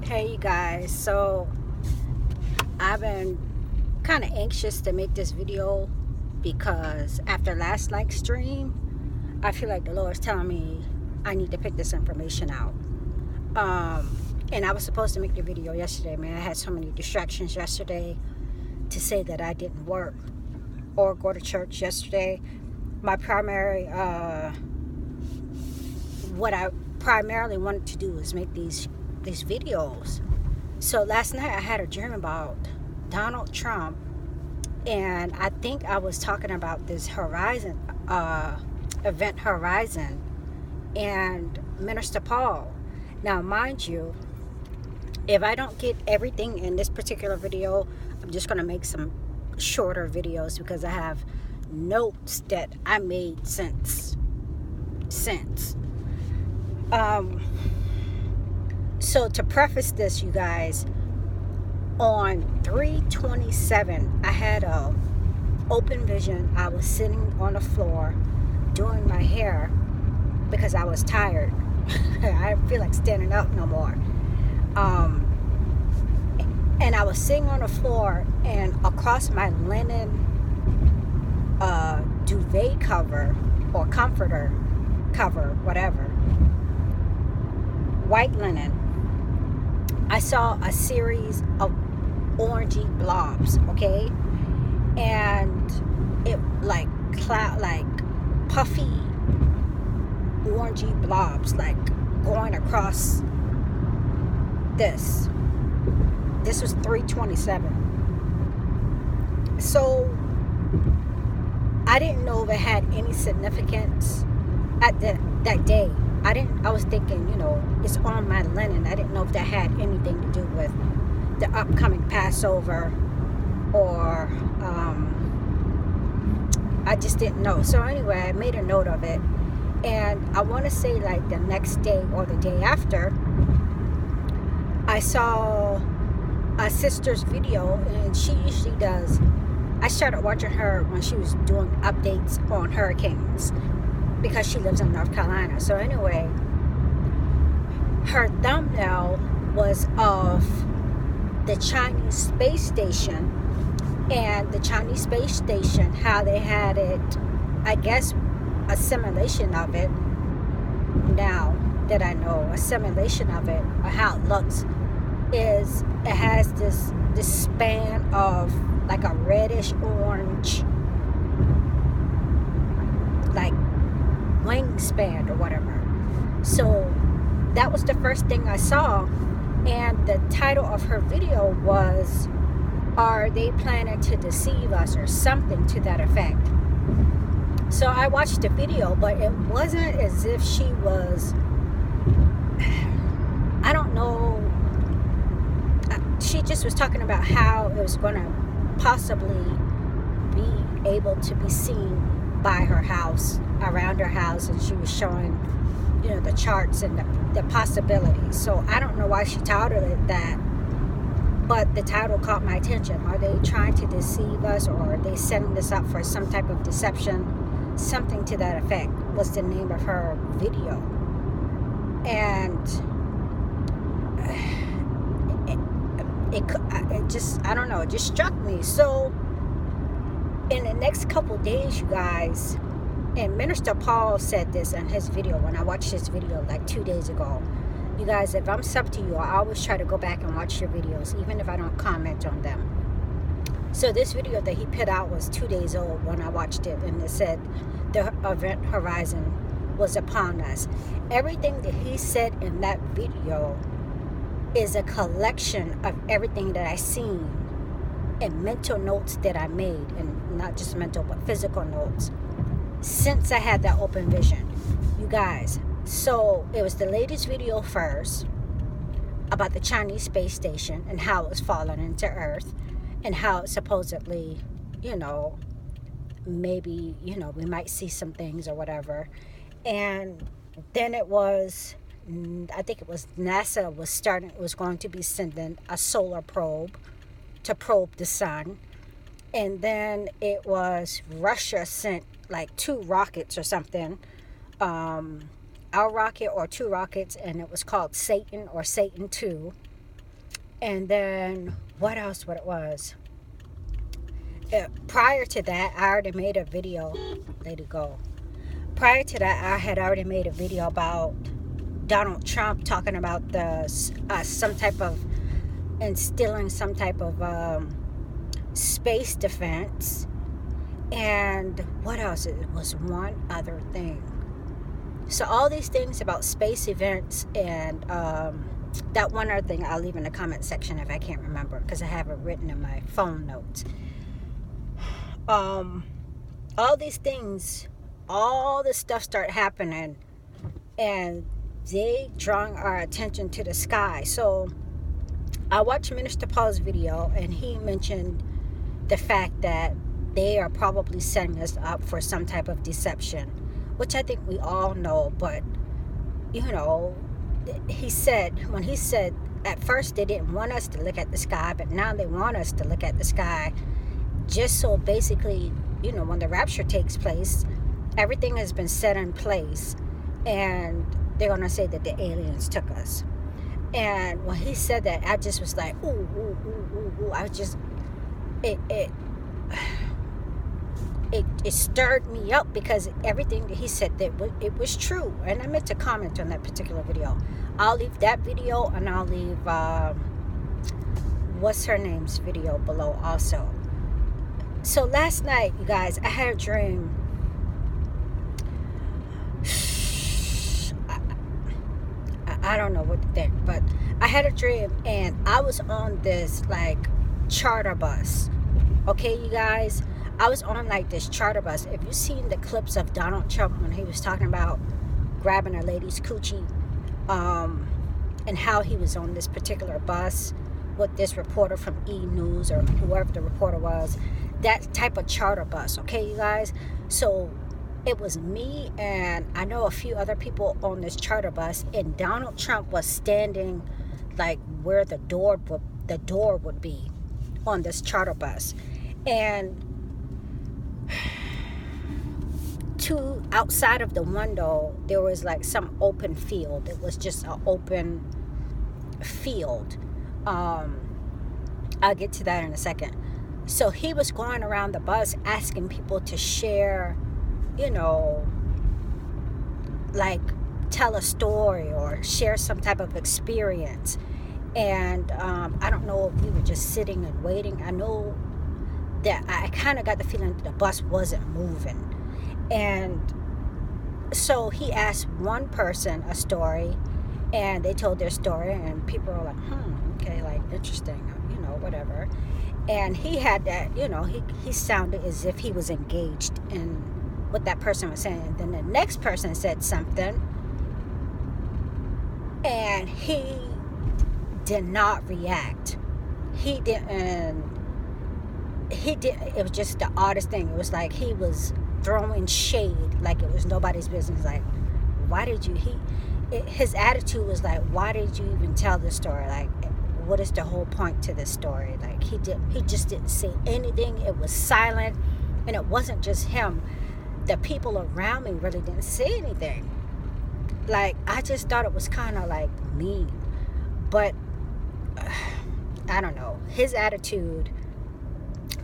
Hey you guys, so I've been kind of anxious to make this video because after last night's stream, I feel like the Lord's telling me I need to pick this information out. And I was supposed to make the video yesterday, man. I had so many distractions yesterday to say that I didn't work or go to church yesterday. My primary, what I primarily wanted to do was make these videos. So last night I had a dream about Donald Trump, and I think I was talking about this Horizon event Horizon and Minister Paul. Now, mind you, if I don't get everything in this particular video, I'm just going to make some shorter videos because I have notes that I made since. So to preface this, you guys, on 3/27, I had a open vision. I was sitting on the floor doing my hair because I was tired. I didn't feel like standing up no more. And I was sitting on the floor, and across my linen duvet cover or comforter cover, whatever, white linen, I saw a series of orangey blobs, okay? And it like puffy orangey blobs like going across this. This was 3/27. So I didn't know if it had any significance at that day. I was thinking, it's on my linen. I didn't know if that had anything to do with the upcoming Passover or I just didn't know. So anyway, I made a note of it. And I want to say like the next day or the day after, I saw a sister's video, and she usually does. I started watching her when she was doing updates on hurricanes because she lives in North Carolina. So anyway, her thumbnail was of the Chinese space station, and the Chinese space station, how they had it, I guess a simulation of it, now that I know a simulation of it, or how it looks, is it has this span of like a reddish orange, like wingspan or whatever. So that was the first thing I saw, and the title of her video was, "Are they planning to deceive us?" or something to that effect. So I watched the video, but it wasn't as if she was, I don't know, she just was talking about how it was going to possibly be able to be seen by her house, around her house, and she was showing, the charts and the possibilities. So I don't know why she titled it that, but the title caught my attention. Are they trying to deceive us, or are they setting this up for some type of deception? Something to that effect was the name of her video. And it just, I don't know, it just struck me. So in the next couple days, you guys, and Minister Paul said this in his video when I watched his video like 2 days ago. You guys, if I'm sub to you, I always try to go back and watch your videos, even if I don't comment on them. So this video that he put out was 2 days old when I watched it, and it said the event Horizon was upon us. Everything that he said in that video is a collection of everything that I seen and mental notes that I made, and not just mental but physical notes, since I had that open vision, you guys. So it was the latest video first about the Chinese space station and how it was falling into Earth, and how it supposedly, maybe, we might see some things or whatever. And then it was, I think it was NASA was going to be sending a solar probe to probe the sun. And then it was Russia sent like 2 rockets or something, our rocket or 2 rockets, and it was called Satan or Satan 2. And then what else? What it was? Prior to that, I already made a video. Let it go. Prior to that, I had already made a video about Donald Trump talking about the some type of instilling some type of space defense. And what else? It was one other thing. So all these things about space events and that one other thing I'll leave in the comment section if I can't remember, because I have it written in my phone notes. All these things, all this stuff start happening, and they drawing our attention to the sky. So I watched Minister Paul's video, and he mentioned the fact that they are probably setting us up for some type of deception, which I think we all know. But he said at first they didn't want us to look at the sky, but now they want us to look at the sky, just so basically, when the rapture takes place, everything has been set in place, and they're going to say that the aliens took us. And when he said that, I just was like, ooh, ooh, ooh, ooh, ooh. I was just, it stirred me up, because everything that he said, that it was true. And I meant to comment on that particular video. I'll leave that video, and I'll leave what's her name's video below also. So last night, you guys, I had a dream. I don't know what to think, but I had a dream, and I was on this charter bus. Okay, you guys, I was on this charter bus. If you've seen the clips of Donald Trump when he was talking about grabbing a lady's coochie, and how he was on this particular bus with this reporter from E! News, or whoever the reporter was, that type of charter bus. Okay, you guys, so it was me and I know a few other people on this charter bus, and Donald Trump was standing where the door would be on this charter bus. And outside of the window, there was some open field. It was just an open field. I'll get to that in a second. So he was going around the bus asking people to share, tell a story or share some type of experience. And I don't know if we were just sitting and waiting. I know that I kind of got the feeling that the bus wasn't moving. And so he asked one person a story, and they told their story, and people were like, okay, interesting, whatever. And he had that, he sounded as if he was engaged in what that person was saying. And then the next person said something, and he did not react. It was just the oddest thing. It was like he was throwing shade, like it was nobody's business. Why did you, his attitude was why did you even tell this story? What is the whole point to this story? He just didn't say anything. It was silent. And it wasn't just him. The people around me really didn't say anything. I just thought it was kind of mean. But I don't know. His attitude,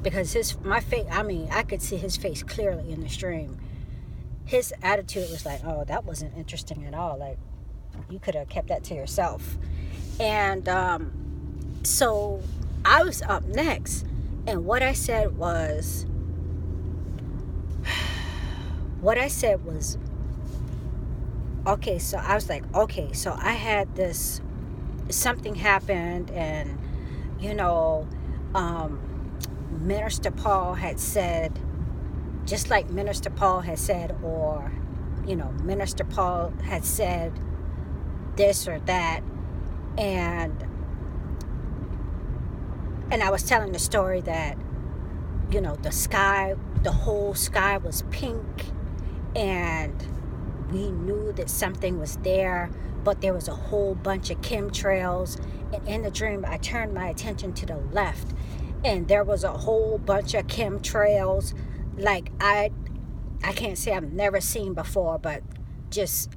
because my face, I could see his face clearly in the stream. His attitude was oh, that wasn't interesting at all. You could have kept that to yourself. And so I was up next, and what I said was, okay, so I was okay, so I had this, something happened, and Minister Paul had said, just like Minister Paul had said, or Minister Paul had said this or that, and I was telling the story that the whole sky was pink, and we knew that something was there, but there was a whole bunch of chemtrails. And in the dream, I turned my attention to the left, and there was a whole bunch of chemtrails I can't say I've never seen before, but just,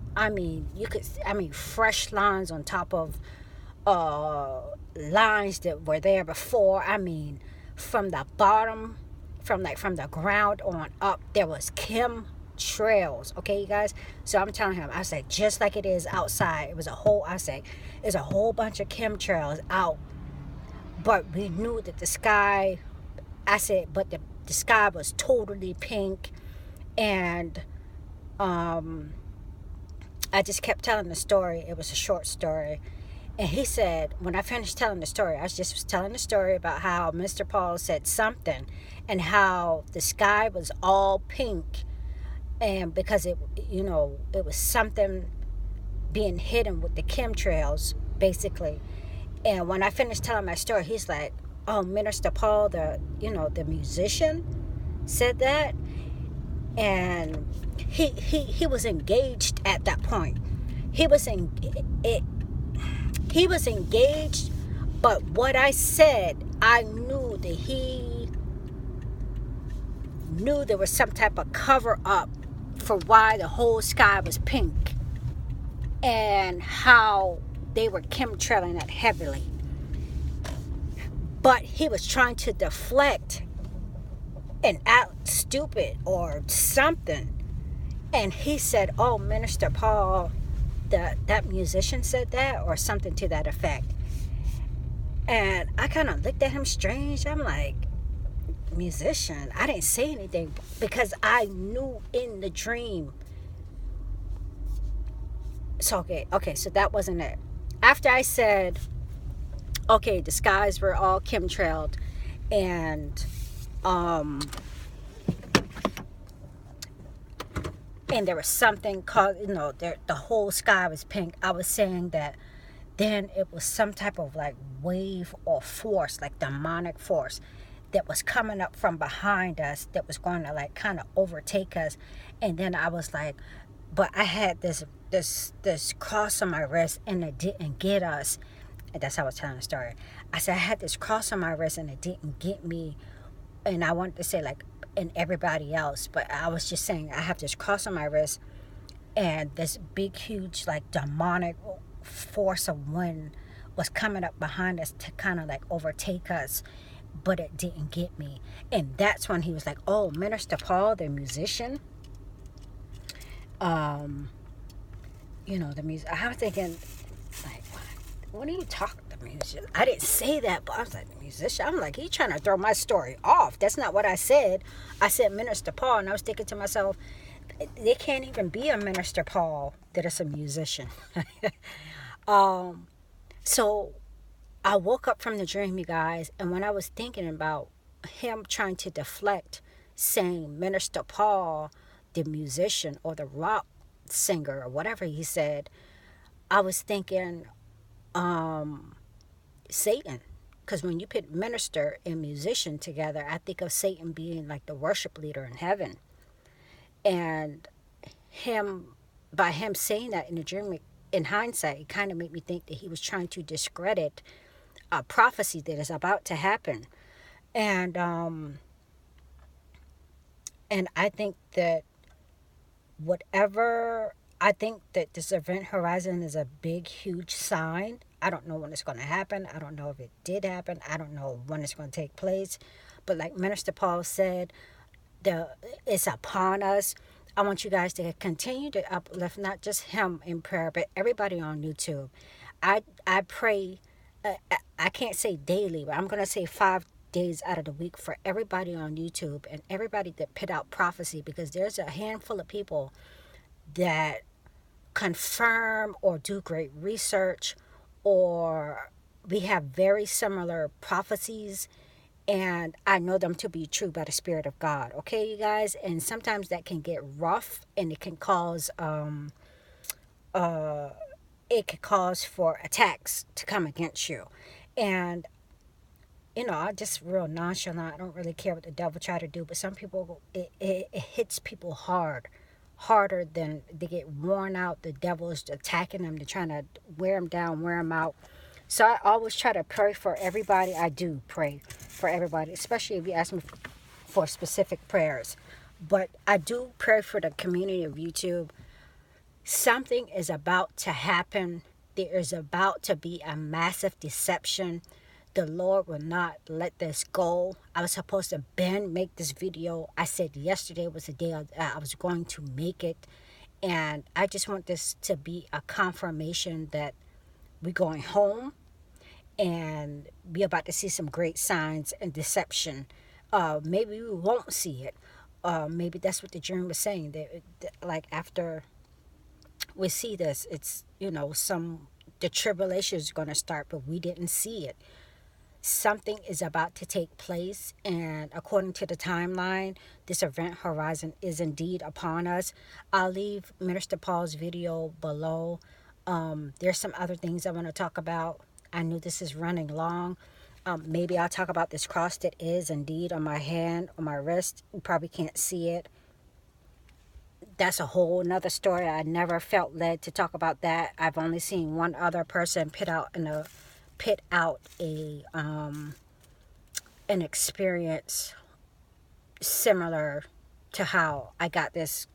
fresh lines on top of uh, lines that were there before. I mean, from the bottom, from the ground on up, there was Chem trails. Okay, you guys. So I'm telling him, I said, just like it is outside. It was a whole. I said, there's a whole bunch of Chem trails out, but we knew that the sky. I said, but the sky was totally pink, and I just kept telling the story. It was a short story. And he said, when I finished telling the story, I was telling the story about how Mr. Paul said something and how the sky was all pink. And because it was something being hidden with the chemtrails, basically. And when I finished telling my story, he's like, oh, Minister Paul, the musician, said that. And he was engaged at that point. He was engaged, but what I said, I knew that he knew there was some type of cover up for why the whole sky was pink and how they were chemtrailing it heavily. But he was trying to deflect and act stupid or something. And he said, oh, Minister Paul, that musician said that, or something to that effect. And I kind of looked at him strange. I'm like, musician? I didn't say anything because I knew in the dream. So, okay, so that wasn't it. After I said, okay, the skies were all chemtrailed, and there was something called, the whole sky was pink. I was saying that then it was some type of like wave or force, like demonic force, that was coming up from behind us that was going to like kind of overtake us. And then I was like, but I had this cross on my wrist and it didn't get us. And that's how I was telling the story. I said I had this cross on my wrist and it didn't get me. And I wanted to say like, and everybody else, but I was just saying I have this cross on my wrist and this big huge like demonic force of wind was coming up behind us to kind of like overtake us, but it didn't get me. And that's when he was like, oh, Minister Paul, the musician, the music. I was thinking like, what are you talking the musician? I didn't say that, but I was like, the musician. I'm like, he's trying to throw my story off. That's not what I said. I said Minister Paul, and I was thinking to myself, there can't even be a Minister Paul that is a musician. So I woke up from the dream, you guys, and when I was thinking about him trying to deflect, saying Minister Paul, the musician or the rock singer or whatever he said, I was thinking Satan. Because when you put minister and musician together, I think of Satan being like the worship leader in heaven. And by him saying that in the dream, in hindsight, it kind of made me think that he was trying to discredit a prophecy that is about to happen. And I think that I think that this event horizon is a big, huge sign. I don't know when it's going to happen. I don't know if it did happen. I don't know when it's going to take place. But like Minister Paul said, it's upon us. I want you guys to continue to uplift not just him in prayer, but everybody on YouTube. I pray, I can't say daily, but I'm going to say 5 days out of the week for everybody on YouTube and everybody that put out prophecy, because there's a handful of people that confirm or do great research, or we have very similar prophecies, and I know them to be true by the Spirit of God. Okay, you guys? And sometimes that can get rough, and it can cause for attacks to come against you. And I just real nonchalant. I don't really care what the devil try to do, but some people, it hits people harder than they get worn out. The devil is attacking them. They're trying to wear them down, wear them out. So I always try to pray for everybody. I do pray for everybody, especially if you ask me for specific prayers. But I do pray for the community of YouTube. Something is about to happen There is about to be a massive deception. The Lord will not let this go. I was supposed to make this video. I said yesterday was the day I was going to make it. And I just want this to be a confirmation that we're going home and we're about to see some great signs and deception. Maybe we won't see it. Maybe that's what the dream was saying. That like after we see this, it's, the tribulation is going to start, but we didn't see it. Something is about to take place, and according to the timeline, this event horizon is indeed upon us. I'll leave Minister Paul's video below. There's some other things I want to talk about. I knew this is running long. Maybe I'll talk about this cross that is indeed on my hand, on my wrist. You probably can't see it. That's a whole nother story. I never felt led to talk about that. I've only seen one other person put out an experience similar to how I got this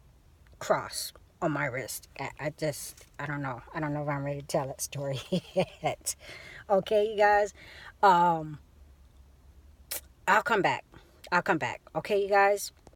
cross on my wrist. I don't know. I don't know if I'm ready to tell that story yet. Okay, you guys. I'll come back. Okay, you guys.